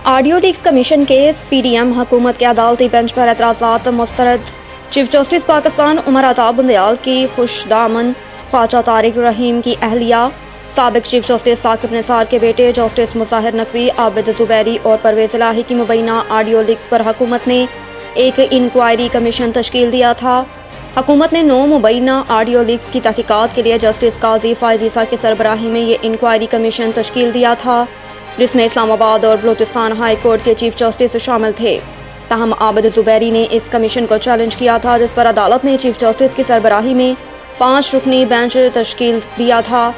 Audio leaks commission case PDM حکومت کے عدالتی بینچ پر اعتراضات مسترد۔ چیف جسٹس پاکستان عمر عطا بندیال کی خوش دامن خواجہ طارق رحیم کی اہلیہ سابق چیف جسٹس ثاقب نثار کے بیٹے جسٹس مظاہر نقوی، عابد زبیری اور پرویز الہی کی مبینہ آڈیو لیکس پر حکومت نے ایک انکوائری کمیشن تشکیل دیا تھا۔ حکومت نے 9 مبینہ آڈیو لیکس کی تحقیقات کے لیے جسٹس قاضی فائز عیسیٰ کی سربراہی میں یہ انکوائری کمیشن تشکیل دیا تھا، جس میں اسلام آباد اور بلوچستان ہائی کورٹ کے چیف جسٹس شامل تھے۔ تاہم عابد زبیری نے اس کمیشن کو چیلنج کیا تھا، جس پر عدالت نے چیف جسٹس کی سربراہی میں 5 رکنی بینچ تشکیل دیا تھا۔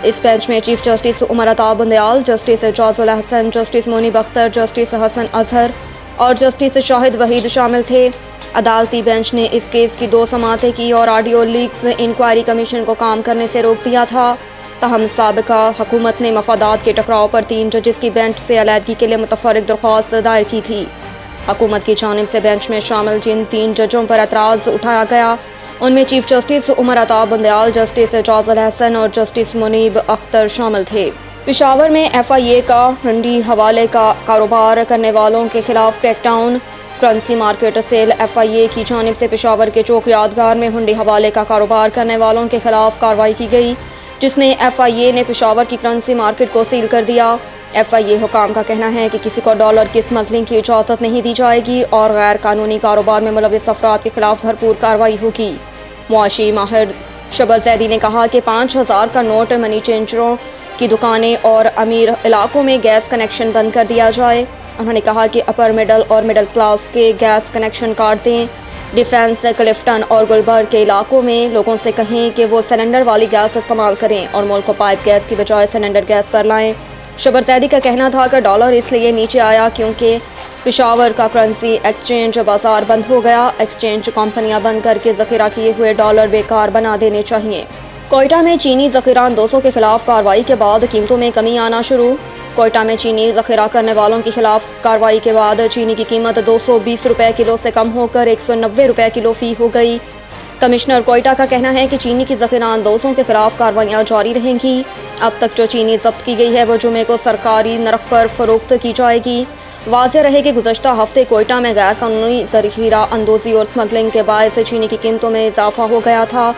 اس بینچ میں chief justice Umar Ata Bandial, justice اعجاز الحسن، جسٹس منیب اختر، جسٹس حسن اظہر اور جسٹس شاہد وحید شامل تھے۔ عدالتی بینچ نے اس کیس کی 2 سماعتیں کی اور آڈیو لیکس انکوائری کمیشن کو کام کرنے سے روک دیا تھا۔ تاہم سابقہ حکومت نے مفادات کے ٹکراؤ پر 3 ججز کی بینچ سے علیحدگی کے لیے متفرق درخواست دائر کی تھی۔ حکومت کی جانب سے بینچ میں شامل جن 3 ججوں پر اعتراض اٹھایا گیا، ان میں chief justice Umar Ata Bandial, justice اعجاز الحسن اور جسٹس منیب اختر شامل تھے۔ پشاور میں FIA کا ہنڈی حوالے کا کاروبار کرنے والوں کے خلاف crackdown. Currency market cell FIA کی جانب سے پشاور کے چوک یادگار میں ہنڈی حوالے کا کاروبار کرنے والوں کے خلاف کارروائی کی گئی، جس میں FIA نے پشاور کی کرنسی مارکیٹ کو سیل کر دیا۔ FIA حکام کا کہنا ہے کہ کسی کو ڈالر کی اسمگلنگ کی اجازت نہیں دی جائے گی اور غیر قانونی کاروبار میں ملوث افراد کے خلاف بھرپور کارروائی ہوگی۔ معاشی ماہر شبر زیدی نے کہا کہ 5000 کا نوٹ، منی چینجروں کی دکانیں اور امیر علاقوں میں گیس کنیکشن بند کر دیا جائے۔ انہوں نے کہا کہ اپر مڈل اور مڈل کلاس کے گیس کنیکشن کاٹ دیں۔ ڈیفنس، کلفٹن اور گلبرگ کے علاقوں میں لوگوں سے کہیں کہ وہ سلنڈر والی گیس استعمال کریں اور ملک کو پائپ گیس کی بجائے سلنڈر گیس پر لائیں۔ شبر زیدی کا کہنا تھا کہ ڈالر اس لیے نیچے آیا کیونکہ پشاور کا کرنسی ایکسچینج بازار بند ہو گیا۔ ایکسچینج کمپنیاں بند کر کے ذخیرہ کیے ہوئے ڈالر بیکار بنا دینے چاہیے۔ کوئٹہ میں چینی ذخیرہ اندوزوں کے خلاف کارروائی کے بعد قیمتوں میں کمی آنا شروع۔ کوئٹہ میں چینی ذخیرہ کرنے والوں کے خلاف کارروائی کے بعد چینی کی قیمت 220 روپے کلو سے کم ہو کر 190 روپے کلو فی ہو گئی۔ کمشنر کوئٹہ کا کہنا ہے کہ چینی کی ذخیرہ اندوزوں کے خلاف کارروائیاں جاری رہیں گی۔ اب تک جو چینی ضبط کی گئی ہے وہ جمعے کو سرکاری نرخ پر فروخت کی جائے گی۔ واضح رہے کہ گزشتہ ہفتے کوئٹہ میں غیر قانونی ذخیرہ اندوزی اور اسمگلنگ کے باعث چینی کی قیمتوں میں اضافہ ہو گیا تھا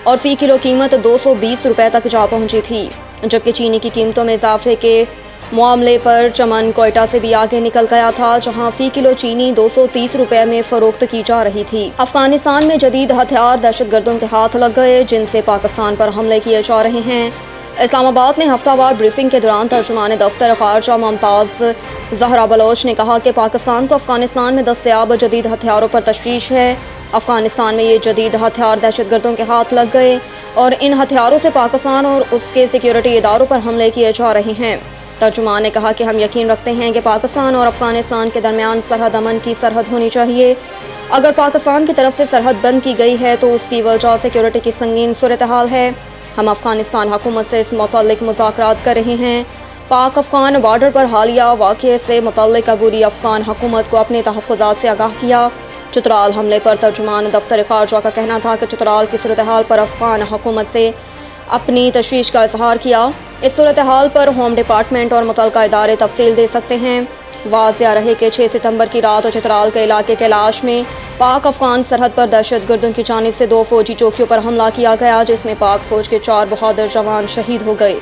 اور فی کلو قیمت 220 روپے تک جا پہنچی تھی، جبکہ چینی کی قیمتوں میں اضافے کے معاملے پر چمن کوئٹہ سے بھی آگے نکل گیا تھا، جہاں فی کلو چینی 230 روپے میں فروخت کی جا رہی تھی۔ افغانستان میں جدید ہتھیار دہشت گردوں کے ہاتھ لگ گئے، جن سے پاکستان پر حملے کیے جا رہے ہیں۔ اسلام آباد میں ہفتہ وار بریفنگ کے دوران ترجمان دفتر خارجہ ممتاز زہرا بلوچ نے کہا کہ پاکستان کو افغانستان میں دستیاب جدید ہتھیاروں پر تشویش ہے۔ افغانستان میں یہ جدید ہتھیار دہشت گردوں کے ہاتھ لگ گئے اور ان ہتھیاروں سے پاکستان اور اس کے سیکیورٹی اداروں پر حملے کیے جا رہے ہیں۔ ترجمان نے کہا کہ ہم یقین رکھتے ہیں کہ پاکستان اور افغانستان کے درمیان سرحد امن کی سرحد ہونی چاہیے۔ اگر پاکستان کی طرف سے سرحد بند کی گئی ہے تو اس کی وجہ سیکیورٹی کی سنگین صورتحال ہے۔ ہم افغانستان حکومت سے اس متعلق مذاکرات کر رہے ہیں۔ پاک افغان بارڈر پر حالیہ واقعے سے متعلق عبوری افغان حکومت کو اپنے تحفظات سے آگاہ کیا۔ چترال حملے پر ترجمان دفتر خارجہ کا کہنا تھا کہ چترال کی صورتحال پر افغان حکومت سے اپنی تشویش کا اظہار کیا۔ اس صورتحال پر ہوم ڈپارٹمنٹ اور متعلقہ ادارے تفصیل دے سکتے ہیں۔ واضح رہے کہ 6 ستمبر کی رات چترال کے علاقے کیلاش میں پاک افغان سرحد پر دہشت گردوں کی جانب سے 2 فوجی چوکیوں پر حملہ کیا گیا، جس میں پاک فوج کے 4 بہادر جوان شہید ہو گئے۔